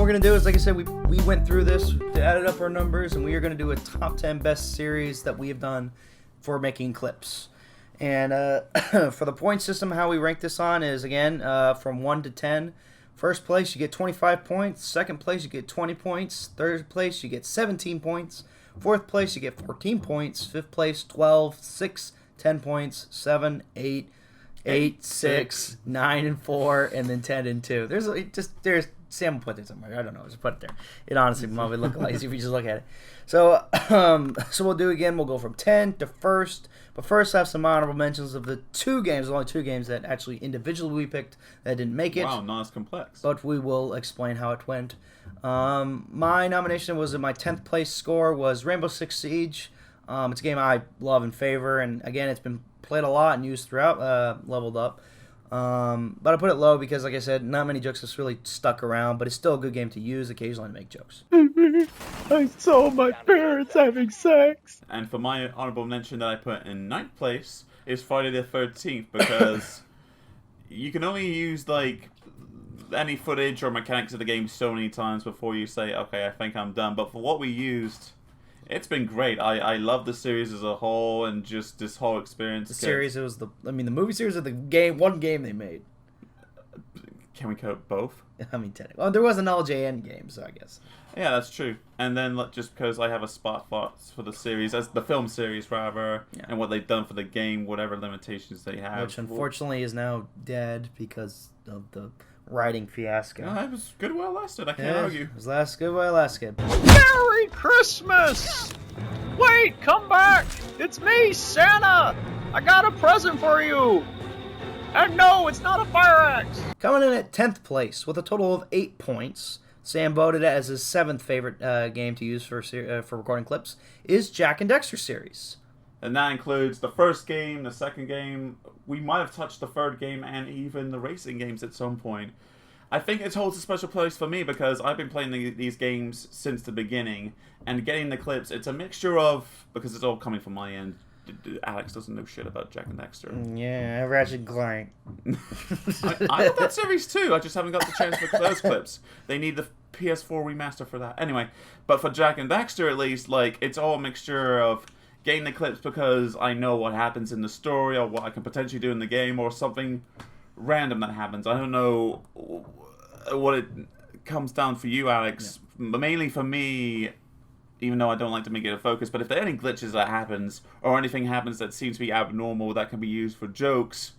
we're going to do is, like I said, we went through this, added up our numbers, and we are going to do a top 10 best series that we have done for making clips. And for the point system, how we rank this on is, again, from 1 to 10. First place, you get 25 points. Second place, you get 20 points. Third place, you get 17 points. Fourth place, you get 14 points. Fifth place, 12, 6, 10 points. 7, 8, 6, 9, and 4, and then 10 and 2. There's Sam will put it somewhere. I don't know. Just put it there. It honestly might look lazy if you just look at it. So we'll do again. We'll go from 10 to first. But first, I have some honorable mentions of the only two games that actually individually we picked that didn't make it. Wow, not as complex. But we will explain how it went. My nomination was in my 10th place score was Rainbow Six Siege. It's a game I love and favor, and again, it's been played a lot and used throughout Leveled Up. But I put it low because, like I said, not many jokes have really stuck around, but it's still a good game to use occasionally to make jokes. I saw my parents having sex. And for my honorable mention that I put in 9th place is Friday the 13th, because you can only use, like, any footage or mechanics of the game so many times before you say, okay, I think I'm done. But for what we used, it's been great. I love the series as a whole, and just this whole experience. The series, it was the movie series of the game, one game they made. Can we count both? I mean, technically. Well, there was an LJN game, so I guess. Yeah, that's true. And then just because I have a spot for the series, as the film series rather, and what they've done for the game, whatever limitations they have. Which unfortunately is now dead because of the writing fiasco. No, it was good while it lasted. I can't argue. It was good while it lasted. Merry Christmas! Wait, come back! It's me, Santa! I got a present for you! And no, it's not a fire axe! Coming in at 10th place with a total of 8 points, Sam voted it as his 7th favorite game to use for recording clips, is Jak and Daxter series. And that includes the first game, the second game. We might have touched the third game and even the racing games at some point. I think it holds a special place for me because I've been playing these games since the beginning, and getting the clips, it's a mixture of, because it's all coming from my end, Alex doesn't know shit about Jak and Daxter. Yeah, Ratchet Clank. I love that series too. I just haven't got the chance for those clips. They need the PS4 remaster for that. Anyway, but for Jak and Daxter at least, like, it's all a mixture of getting the clips because I know what happens in the story or what I can potentially do in the game or something random that happens. I don't know what it comes down for you, Alex, but mainly for me, even though I don't like to make it a focus, but if there are any glitches that happens or anything happens that seems to be abnormal that can be used for jokes,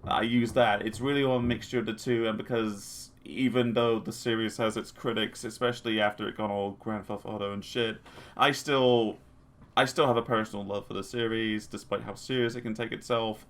I use that. It's really all a mixture of the two, and because even though the series has its critics, especially after it got all Grand Theft Auto and shit, I still have a personal love for the series, despite how serious it can take itself.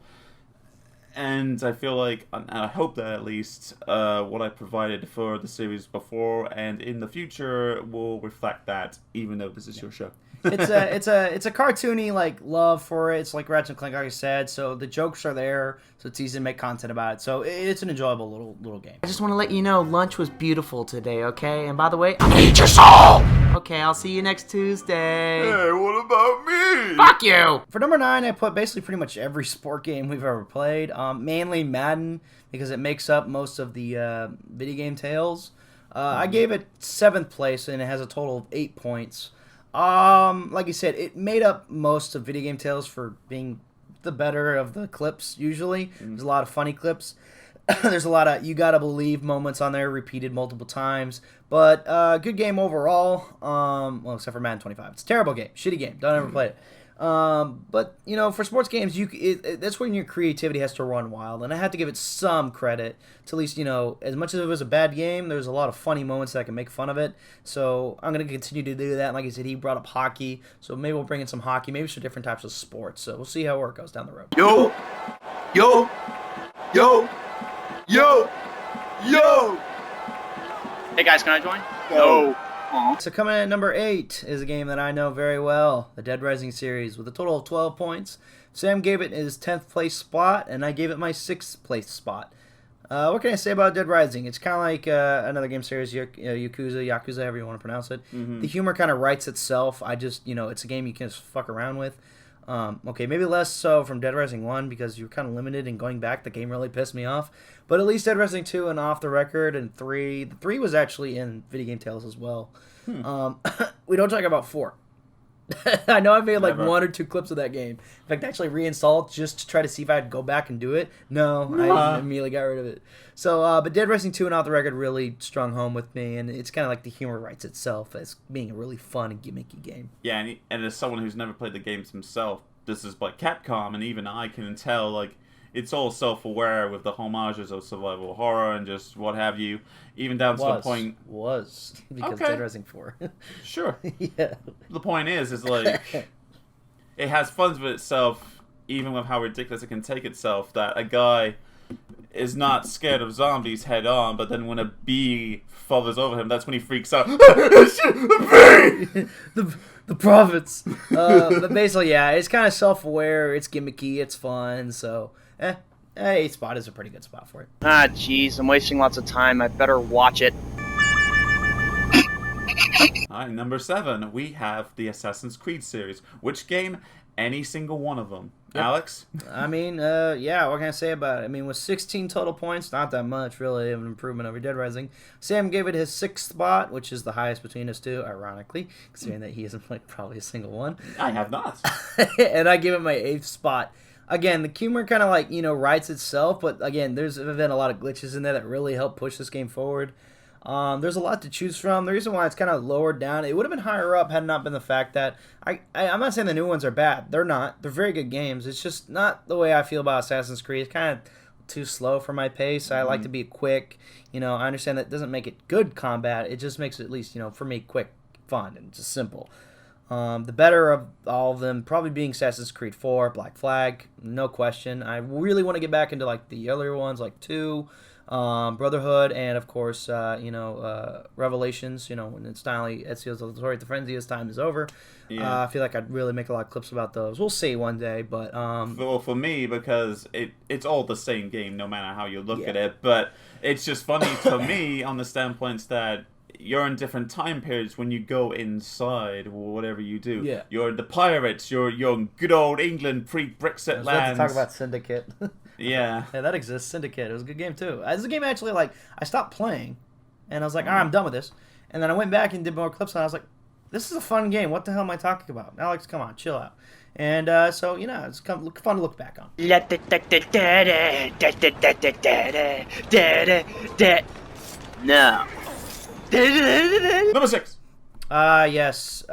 And I feel like, and I hope that at least, what I provided for the series before and in the future will reflect that, even though this is your show. It's a cartoony like love for it. It's like Ratchet & Clank, like I said. So the jokes are there, so it's easy to make content about it. So it's an enjoyable little game. I just want to let you know lunch was beautiful today, okay? And by the way, I hate your soul! Okay, I'll see you next Tuesday. Hey, what about me? Fuck you! For number 9, I put basically pretty much every sport game we've ever played. Mainly Madden, because it makes up most of the video game tales. I gave it 7th place, and it has a total of 8 points. Like I said, it made up most of video game tales for being the better of the clips, usually. There's a lot of funny clips. There's a lot of you gotta believe moments on there, repeated multiple times. But good game overall. Well, except for Madden 25. It's a terrible game. Shitty game. Don't ever play it. But, you know, for sports games, that's when your creativity has to run wild. And I have to give it some credit to at least, you know, as much as it was a bad game, there's a lot of funny moments that can make fun of it. So I'm going to continue to do that. And like I said, he brought up hockey. So maybe we'll bring in some hockey, maybe some different types of sports. So we'll see how it goes down the road. Yo! Yo! Yo! Yo! Yo! Hey guys, can I join? No. So coming in at number 8 is a game that I know very well, the Dead Rising series, with a total of 12 points. Sam gave it his 10th place spot, and I gave it my 6th place spot. What can I say about Dead Rising? It's kind of like another game series, Yakuza, however you want to pronounce it. The humor kind of writes itself. It's a game you can just fuck around with. Okay, maybe less so from Dead Rising 1 because you're kind of limited in going back. The game really pissed me off. But at least Dead Rising 2 and Off the Record and 3. The 3 was actually in Video Game Tales as well. We don't talk about 4. I know I made like 1 or 2 clips of that game. In fact, I actually reinstalled just to try to see if I'd go back and do it. No, I immediately got rid of it. So, but Dead Rising 2 and Off the Record really strung home with me, and it's kind of like the humor writes itself as being a really fun and gimmicky game. Yeah, and as someone who's never played the games himself, this is like Capcom, and even I can tell, like, it's all self-aware with the homages of survival horror and just what have you, even down to the point... Because Dead Rising 4. Sure. Yeah. The point is like, it has fun with itself, even with how ridiculous it can take itself, that a guy is not scared of zombies head on, but then when a bee hovers over him, that's when he freaks out. The prophets. But basically, yeah, it's kind of self-aware, it's gimmicky, it's fun, so... 8 spot is a pretty good spot for it. Ah, jeez, I'm wasting lots of time. I better watch it. Alright, number 7, we have the Assassin's Creed series. Which game? Any single one of them. Yep. Alex? I mean, yeah, what can I say about it? I mean, with 16 total points, not that much, really, of an improvement over Dead Rising. Sam gave it his 6th spot, which is the highest between us two, ironically, considering that he hasn't played probably a single one. I have not. And I give it my 8th spot. Again, the humor kind of like, writes itself, but again, there's been a lot of glitches in there that really help push this game forward. There's a lot to choose from. The reason why it's kind of lowered down, it would have been higher up had it not been the fact that, I'm not saying the new ones are bad. They're not. They're very good games. It's just not the way I feel about Assassin's Creed. It's kind of too slow for my pace. I like to be quick. I understand that doesn't make it good combat. It just makes it, at least, for me, quick, fun, and just simple. The better of all of them probably being Assassin's Creed 4, Black Flag, no question. I really want to get back into like the earlier ones, like 2, Brotherhood, and of course, Revelations. When it's finally Ezio's Auditory, the Frenzia's time is over. Yeah. I feel like I'd really make a lot of clips about those. We'll see one day, but well, for me, because it's all the same game, no matter how you look at it. But it's just funny to me on the standpoint that you're in different time periods when you go inside or whatever you do. Yeah. You're the pirates. You're in good old England pre-Brexit lands. Let's talk about Syndicate. Yeah. Yeah, that exists. Syndicate. It was a good game too. This is a game actually like I stopped playing, and I was like, all right, I'm done with this. And then I went back and did more clips, and I was like, this is a fun game. What the hell am I talking about? Alex, come on, chill out. And so it's fun to look back on. No. Number 6. Yes.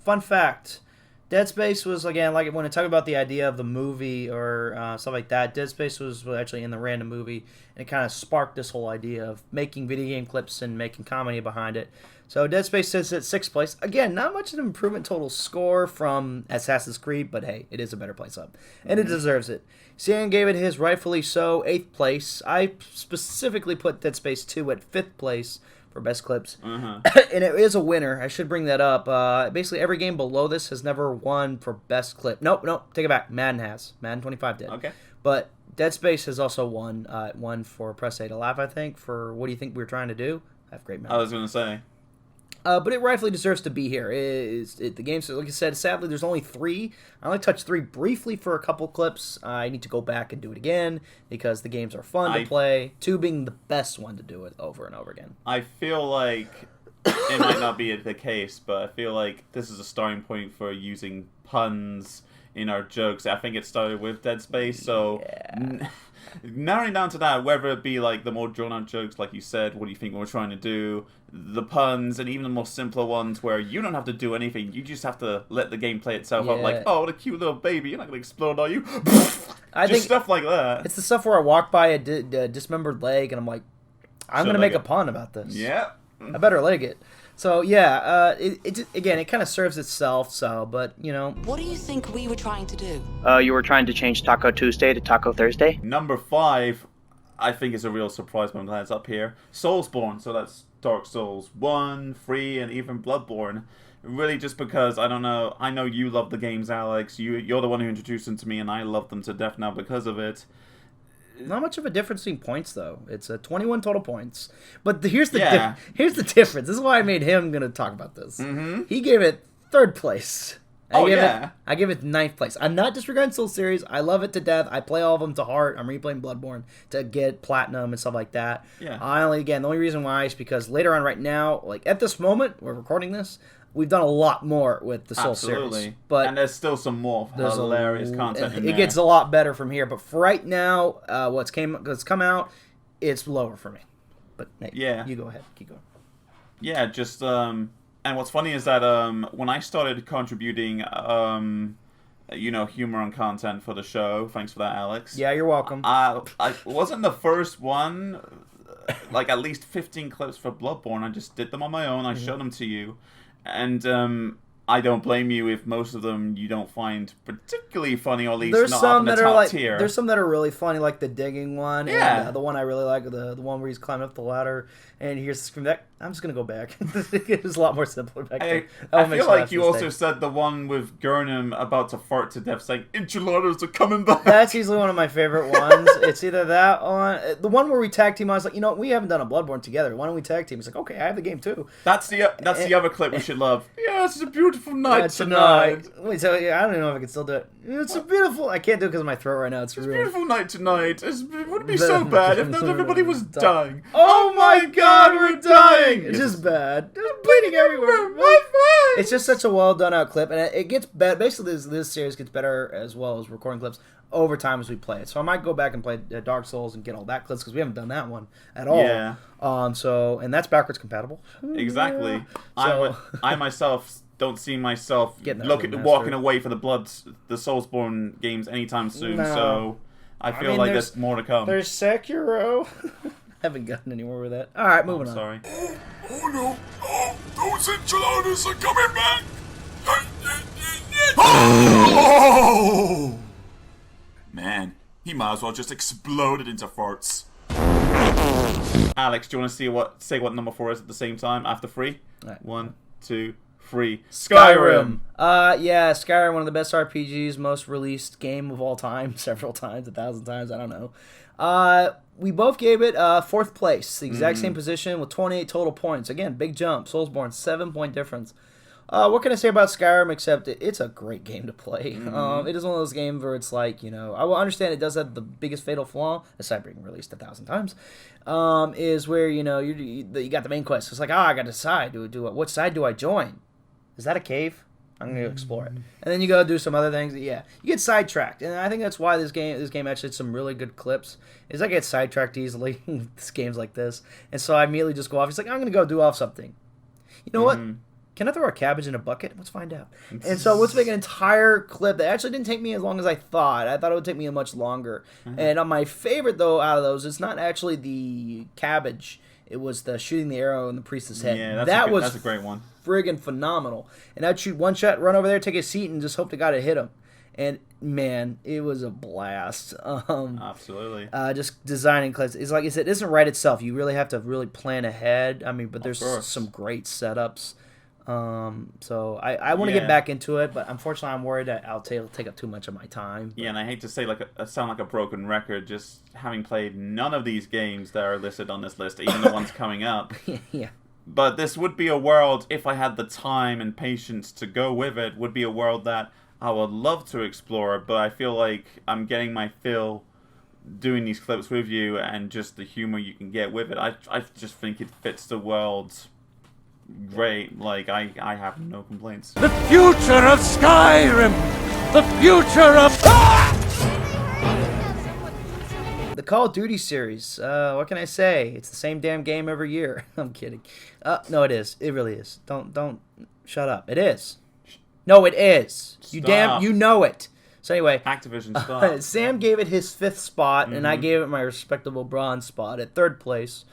Fun fact. Dead Space was, again, like when I talk about the idea of the movie or stuff like that, Dead Space was actually in the random movie, and it kind of sparked this whole idea of making video game clips and making comedy behind it. So Dead Space sits at 6th place. Again, not much of an improvement total score from Assassin's Creed, but hey, it is a better place up. And it deserves it. Sam gave it his rightfully so 8th place. I specifically put Dead Space 2 at 5th place for best clips. And it is a winner. I should bring that up. Basically, every game below this has never won for best clip. Nope, take it back. Madden has. Madden 25 did. Okay. But Dead Space has also won for Press A to Laugh, I think, for what do you think we were trying to do? I have great memory. I was going to say. But it rightfully deserves to be here. The game, like I said, sadly, there's only 3. I only touched 3 briefly for a couple clips. I need to go back and do it again because the games are fun to play. 2 being the best one to do it over and over again. I feel like it might not be the case, but I feel like this is a starting point for using puns in our jokes. I think it started with Dead Space, so narrowing down to that, whether it be like the more drawn-out jokes, like you said, what do you think we're trying to do, the puns, and even the more simpler ones where you don't have to do anything, you just have to let the game play itself out, like, oh, what a cute little baby, you're not going to explode, are you? I think stuff like that. It's the stuff where I walk by a dismembered leg, and I'm like, I'm going to make a pun about this. Yeah. I better leg it. So, yeah, it kind of serves itself, but, What do you think we were trying to do? You were trying to change Taco Tuesday to Taco Thursday? Number 5, I think is a real surprise, but I'm glad it's up here. Soulsborne, so that's Dark Souls 1, 3, and even Bloodborne. Really just because, I don't know, I know you love the games, Alex. You're the one who introduced them to me, and I love them to death now because of it. Not much of a difference between points, though. It's 21 total points. But here's the difference. This is why I made him going to talk about this. He gave it 3rd place. I give it 9th place. I'm not disregarding Soul series. I love it to death. I play all of them to heart. I'm replaying Bloodborne to get platinum and stuff like that. Yeah. The only reason why is because later on right now, like at this moment, we're recording this, we've done a lot more with the Soul series. But and there's still some more hilarious content in there. It gets a lot better from here. But for right now, what's come out, it's lower for me. But hey, you go ahead. Keep going. Yeah, just and what's funny is that when I started contributing humor and content for the show, thanks for that, Alex. Yeah, you're welcome. I wasn't the first one, like at least 15 clips for Bloodborne. I just did them on my own. I showed them to you. And I don't blame you if most of them you don't find particularly funny, or at least not up in the top tier. There's some that are really funny, like the digging one. Yeah. And, the one I really like, the one where he's climbing up the ladder and he hears the scream back. I'm just going to go back. It was a lot more simpler back then. I feel like you also said the one with Gurnham about to fart to death saying, enchiladas are coming back. That's easily one of my favorite ones. It's either that one. The one where we tag team, I was like, we haven't done a Bloodborne together. Why don't we tag team? He's like, okay, I have the game too. That's the other clip we should love. Yes, it's a beautiful night tonight. Wait, so I don't even know if I can still do it. It's a beautiful... I can't do it because of my throat right now. It's a real. beautiful night tonight. It wouldn't be so bad if not everybody was dying. Oh my god, we're dying! It's just bad. There's bleeding everywhere. It's just such a well done out clip, and it gets better. Basically, this series gets better as well as recording clips over time as we play it. So I might go back and play Dark Souls and get all that clips because we haven't done that one at all. Yeah. And that's backwards compatible. Exactly. So, I myself don't see myself walking away from the Soulsborne games anytime soon. No. So I feel like there's more to come. There's Sekiro. Haven't gotten anywhere with that. All right, moving on. Sorry. Oh no! Oh, those enchiladas are coming back! Oh! Man, he might as well just exploded into farts. Alex, do you want to say what number 4 is at the same time after 3? Right. 1, 2, 3. Skyrim. Skyrim, one of the best RPGs, most released game of all time, several times, 1,000 times, I don't know. We both gave it 4th place, the exact same position with 28 total points. Again, big jump. Soulsborne, 7-point difference. What can I say about Skyrim except it's a great game to play. It is one of those games where it's like, I will understand it does have the biggest fatal flaw, aside being released 1,000 times, is where, you got the main quest. It's like, I got to decide. What side do I join? Is that a cave? I'm going to explore it. And then you go do some other things. Yeah, you get sidetracked. And I think that's why this game actually had some really good clips, is I get sidetracked easily with games like this. And so I immediately just go off. He's like, I'm going to go do off something. You know what? Can I throw a cabbage in a bucket? Let's find out. And so let's make an entire clip that actually didn't take me as long as I thought. I thought it would take me much longer. And my favorite, though, out of those, it's not actually the cabbage. It was the shooting the arrow in the priest's head. Yeah, that's a great one. Friggin' phenomenal. And I'd shoot one shot, run over there, take a seat, and just hope to God it hit him. And, man, it was a blast. Absolutely. Just designing clips. It's like I said, it doesn't write itself. You really have to really plan ahead. But there's some great setups. So I want to get back into it, but unfortunately I'm worried that it'll take up too much of my time. Yeah, and I hate to say sound like a broken record, just having played none of these games that are listed on this list, even the ones coming up. Yeah. But this would be a world, if I had the time and patience to go with it, would be a world that I would love to explore, but I feel like I'm getting my fill doing these clips with you and just the humor you can get with it. I just think it fits the world great. Like, I have no complaints. The future of Skyrim! The future of... The Call of Duty series. What can I say? It's the same damn game every year. I'm kidding. No, it is. It really is. Don't shut up. It is. No, it is. Stop. You know it. So anyway, Activision, stop. Sam gave it his 5th spot, and I gave it my respectable bronze spot at 3rd place.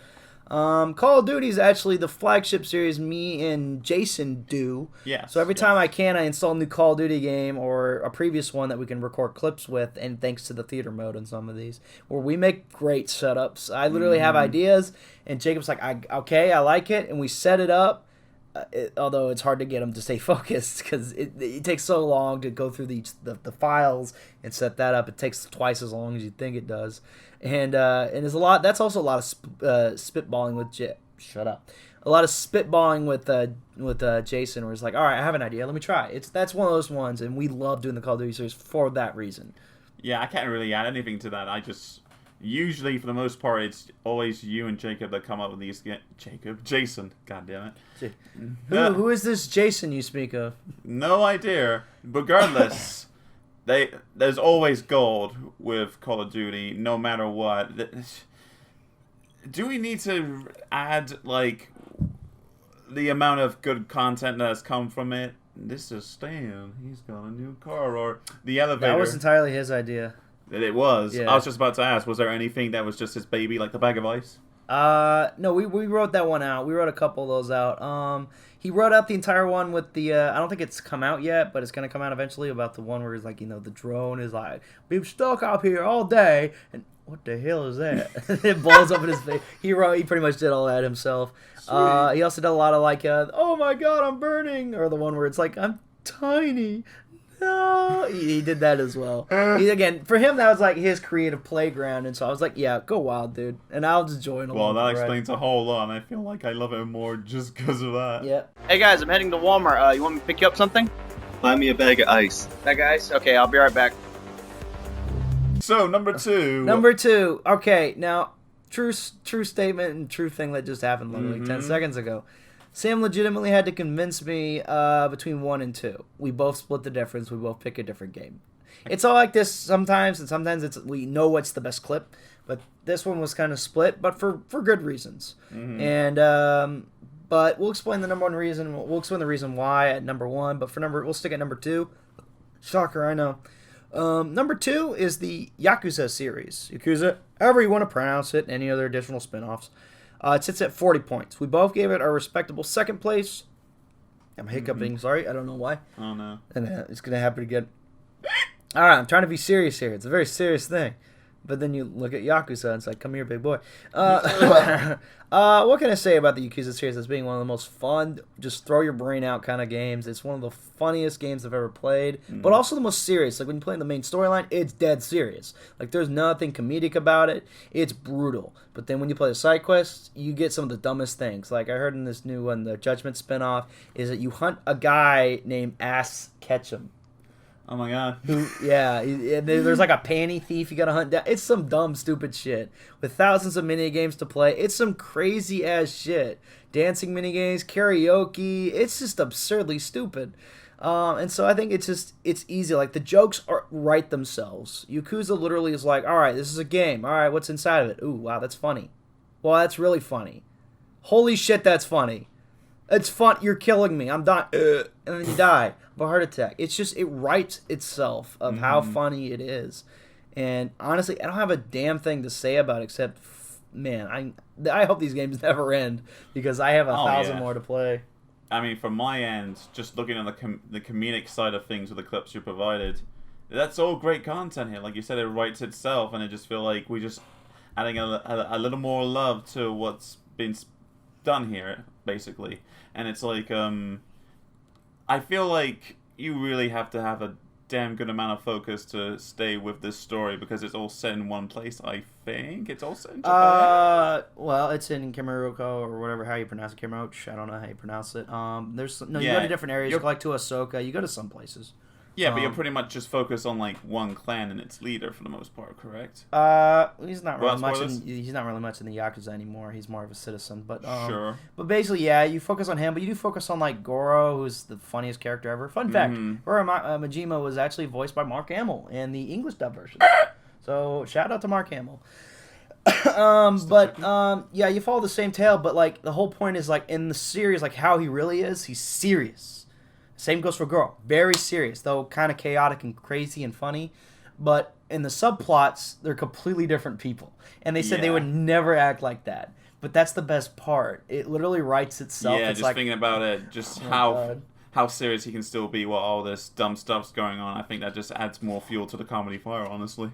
Call of Duty is actually the flagship series me and Jason do. Yes. So every time I can, I install a new Call of Duty game or a previous one that we can record clips with, and thanks to the theater mode on some of these, where we make great setups. I literally have ideas, and Jacob's like, I like it, and we set it up. Although it's hard to get him to stay focused because it takes so long to go through the files and set that up. It takes twice as long as you think it does, and there's a lot. That's also a lot of spitballing with a lot of spitballing with Jason, where it's like, all right, I have an idea, let me try. That's one of those ones, and we love doing the Call of Duty series for that reason. Yeah, I can't really add anything to that. I just usually, for the most part, it's always you and Jacob that come up with these. Jason, god damn it. Who is this Jason you speak of? No idea. Regardless, there's always gold with Call of Duty, no matter what. Do we need to add like the amount of good content that has come from it? This is Stan. He's got a new car, or the elevator. That was entirely his idea. It was. Yeah. I was just about to ask, was there anything that was just his baby, like the bag of ice? No, we wrote that one out. We wrote a couple of those out. He wrote out the entire one with the, I don't think it's come out yet, but it's going to come out eventually, about the one where it's like, the drone is like, we've stuck up here all day, and what the hell is that? It blows up in his face. He pretty much did all that himself. He also did a lot of like, oh my god, I'm burning, or the one where it's like, I'm tiny. No, he did that as well. Again, for him, that was like his creative playground, and so I was like, yeah, go wild, dude. And I'll just join along. Well, that for the explains a whole lot, and I feel like I love it more just because of that. Yeah. Hey guys, I'm heading to Walmart. You want me to pick you up something? Buy me a bag of ice. Bag of ice? Okay, I'll be right back. So, number two. Number two. Okay, now, true statement and true thing that just happened literally 10 seconds ago. Sam legitimately had to convince me between 1 and 2. We both split the difference. We both pick a different game. It's all like this sometimes, and sometimes we know what's the best clip. But this one was kind of split, but for good reasons. And but we'll explain the number one reason. We'll explain the reason why at number 1. But we'll stick at number 2. Shocker, I know. Number 2 is the Yakuza series. Yakuza, however you want to pronounce it, any other additional spin-offs. It sits at 40 points. We both gave it our respectable second place. I'm hiccuping, sorry. I don't know why. Oh, no. And it's going to happen again. All right, I'm trying to be serious here. It's a very serious thing. But then you look at Yakuza and it's like, come here, big boy. What can I say about the Yakuza series as being one of the most fun, just throw your brain out kind of games? It's one of the funniest games I've ever played, but also the most serious. Like when you play in the main storyline, it's dead serious. Like there's nothing comedic about it. It's brutal. But then when you play the side quests, you get some of the dumbest things. Like I heard in this new one, the Judgment spinoff, is that you hunt a guy named Ass Ketchum. Oh my god. There's like a panty thief you gotta hunt down. It's some dumb, stupid shit. With thousands of minigames to play, it's some crazy ass shit. Dancing minigames, karaoke, it's just absurdly stupid. And so I think it's easy. Like the jokes write themselves. Yakuza literally is like, alright, this is a game. Alright, what's inside of it? Ooh, wow, that's funny. Well, that's really funny. Holy shit, that's funny. It's fun. You're killing me. I'm dying. And then you die of a heart attack. It's just, it writes itself of how funny it is. And honestly, I don't have a damn thing to say about it except, man, I hope these games never end because I have 1,000 more to play. I mean, from my end, just looking at the comedic side of things with the clips you provided, that's all great content here. Like you said, it writes itself, and I just feel like we just adding a little more love to what's been done here, basically. And it's like, I feel like you really have to have a damn good amount of focus to stay with this story because it's all set in one place, I think. It's all set in Japan. Well, it's in Kamurocho or whatever, how you pronounce it, Kamurocho. I don't know how you pronounce it. You go to different areas, you go like to Ahsoka, you go to some places. Yeah, but you're pretty much just focused on like one clan and its leader for the most part, correct? He's not really much in the Yakuza anymore. He's more of a citizen, but sure. But basically, yeah, you focus on him, but you do focus on like Goro, who's the funniest character ever. Fun fact: Goro Majima was actually voiced by Mark Hamill in the English dub version. So shout out to Mark Hamill. Yeah, you follow the same tale, but like the whole point is like in the series, like how he really is. He's serious. Same goes for Girl. Very serious, though kind of chaotic and crazy and funny. But in the subplots, they're completely different people. And they said they would never act like that. But that's the best part. It literally writes itself. Yeah, it's just like, thinking about it, just how serious he can still be while all this dumb stuff's going on. I think that just adds more fuel to the comedy fire, honestly.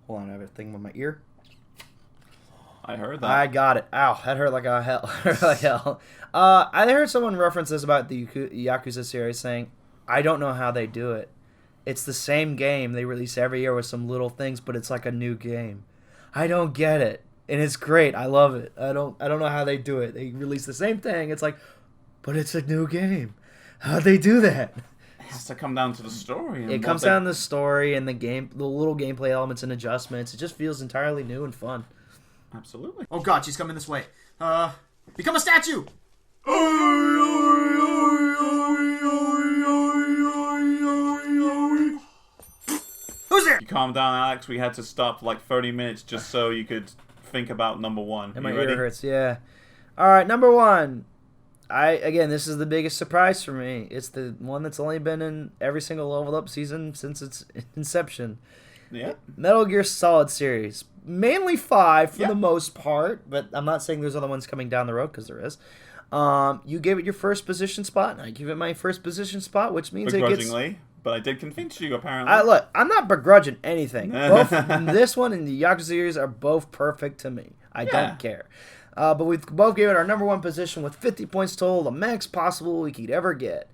Hold on, I have a thing with my ear. I heard that. I got it. Ow, that hurt like hell. I heard someone reference this about the Yakuza series saying, I don't know how they do it. It's the same game they release every year with some little things, but it's like a new game. I don't get it. and it's great. I love it. I don't know how they do it. They release the same thing. It's like, but it's a new game. How'd they do that? It has to come down to the story. It comes down to the story and the little gameplay elements and adjustments. It just feels entirely new and fun. Absolutely. Oh god, she's coming this way. Become a statue! Who's there? You calm down, Alex. We had to stop for like 30 minutes just so you could think about number one. And my You ready? ear hurts, yeah. All right, number one. Again, this is the biggest surprise for me. It's the one that's only been in every single Level Up season since its inception. Yeah. Metal Gear Solid series. Mainly 5 for the most part, but I'm not saying there's other ones coming down the road, because there is. You gave it your first position spot, and I give it my first position spot, which means it gets... Begrudgingly, but I did convince you, apparently. Look, I'm not begrudging anything. Both this one and the Yakuza series are both perfect to me. I don't care. But we both gave it our number one position with 50 points total, the max possible we could ever get.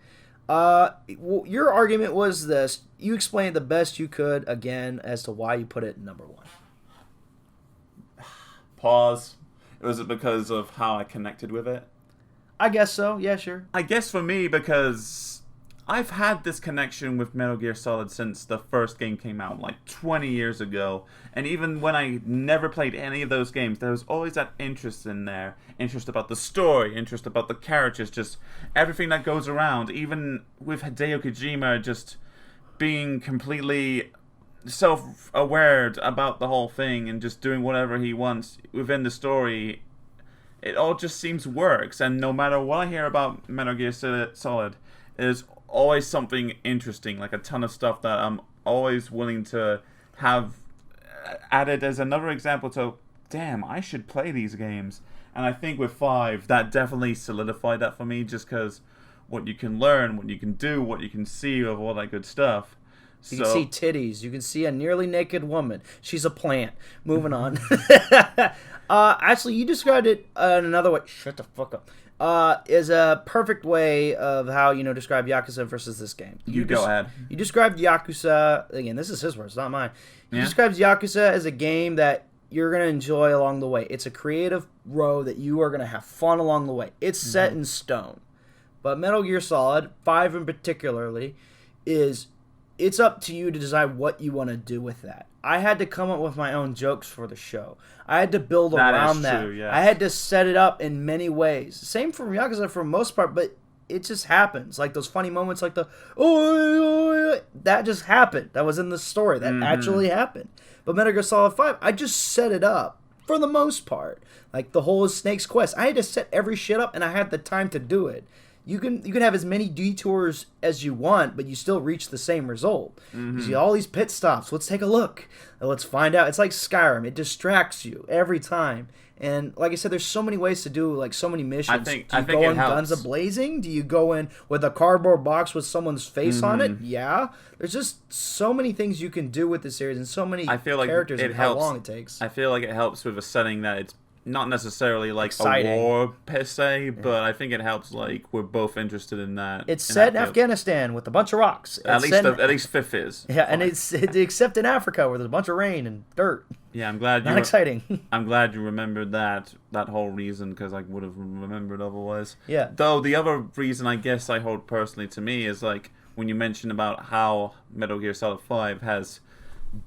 Your argument was this. You explained the best you could, again, as to why you put it number one. Pause. Was it because of how I connected with it? I guess so. Yeah, sure. I guess for me, because I've had this connection with Metal Gear Solid since the first game came out, like 20 years ago. And even when I never played any of those games, there was always that interest in there. Interest about the story, interest about the characters, just everything that goes around. Even with Hideo Kojima just being completely self-aware about the whole thing and just doing whatever he wants within the story. It all just seems works. And no matter what I hear about Metal Gear Solid, there's always something interesting, like a ton of stuff that I'm always willing to have added as another example to, damn, I should play these games. And I think with 5, that definitely solidified that for me, just because what you can learn, what you can do, what you can see of all that good stuff. You can see titties. You can see a nearly naked woman. She's a plant. Moving on. Actually, you described it in another way. Shut the fuck up. Is a perfect way of how, describe Yakuza versus this game. You go ahead. You described Yakuza, again, this is his words, not mine. He describes Yakuza as a game that you're going to enjoy along the way. It's a creative road that you are going to have fun along the way. It's set in stone. But Metal Gear Solid, 5 in particularly, it's up to you to decide what you want to do with that. I had to come up with my own jokes for the show. I had to build around that. True, yes. I had to set it up in many ways. Same for Yakuza for the most part, but it just happens. Like those funny moments, like the that just happened. That was in the story. That actually happened. But Metal Gear Solid 5, I just set it up for the most part. Like the whole Snake's Quest, I had to set every shit up, and I had the time to do it. You can have as many detours as you want, but you still reach the same result. You see all these pit stops. Let's take a look. Let's find out. It's like Skyrim. It distracts you every time. And like I said, there's so many ways to do like so many missions. Do you go in guns a-blazing? Do you go in with a cardboard box with someone's face on it? Yeah. There's just so many things you can do with the series and so many characters and how long it takes. I feel like it helps with a setting that it's not necessarily like exciting. A war per se, but I think it helps like we're both interested in that. It's set in Afghanistan with a bunch of rocks. At least fifth is. Yeah, and it's except in Africa where there's a bunch of rain and dirt. Yeah, I'm glad. Not exciting. I'm glad you remembered that whole reason, because I would have remembered otherwise. Yeah. Though the other reason I guess I hold personally to me is like when you mentioned about how Metal Gear Solid 5 has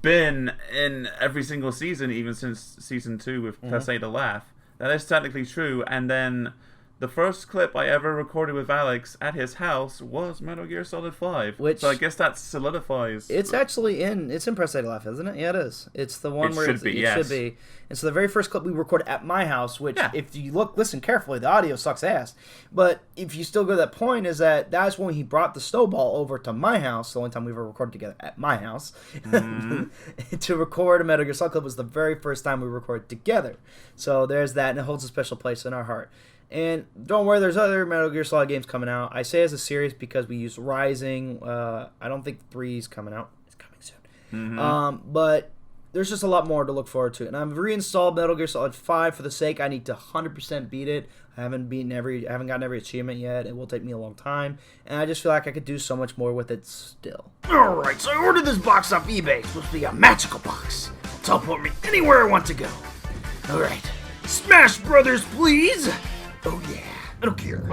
been in every single season, even since season 2 with Per Se to Laugh. That is technically true. And then the first clip I ever recorded with Alex at his house was Metal Gear Solid 5. So I guess that solidifies. It's actually it's in Per Se to Laugh, isn't it? Yeah, it is. It's the one where it should be. And so the very first clip we recorded at my house, which if you listen carefully, the audio sucks ass. But if you still go to that point, is that's when he brought the snowball over to my house, the only time we ever recorded together at my house, to record a Metal Gear Solid clip was the very first time we recorded together. So there's that, and it holds a special place in our heart. And don't worry, there's other Metal Gear Solid games coming out. I say as a series because we use Rising. I don't think 3's coming out. It's coming soon. But there's just a lot more to look forward to. And I've reinstalled Metal Gear Solid 5 for the sake I need to 100% beat it. I haven't gotten every achievement yet. It will take me a long time. And I just feel like I could do so much more with it still. Alright, so I ordered this box off eBay. It's supposed to be a magical box. Teleport me anywhere I want to go. Alright. Smash Brothers, please! Oh yeah, I don't care.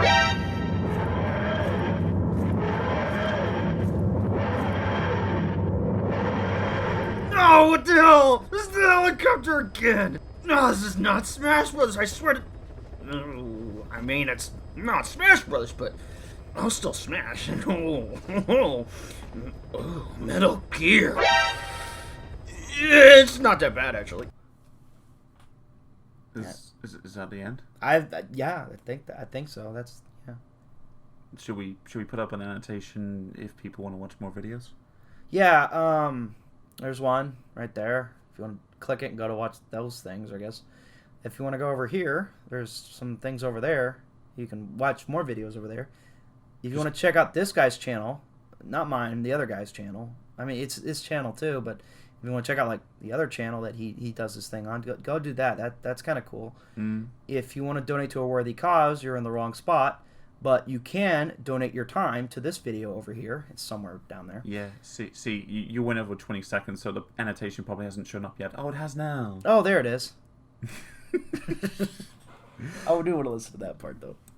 Oh, what the hell? This is the helicopter again! No, this is not Smash Brothers, I swear to... No, I mean, it's not Smash Brothers, but I'll still smash. Oh, Metal Gear. It's not that bad, actually. Is that the end? I think so. That's yeah. Should we put up an annotation if people want to watch more videos? Yeah. There's one right there. If you want to click it and go to watch those things, I guess. If you want to go over here, there's some things over there. You can watch more videos over there. If you want to check out this guy's channel, not mine, the other guy's channel. I mean, it's his channel too, but if you want to check out like the other channel that he does this thing on, go do that. That's kind of cool. If you want to donate to a worthy cause, you're in the wrong spot, but you can donate your time to this video over here. It's somewhere down there. Yeah. See, you went over 20 seconds, so the annotation probably hasn't shown up yet. Oh, it has now. Oh, there it is. I do want to listen to that part though.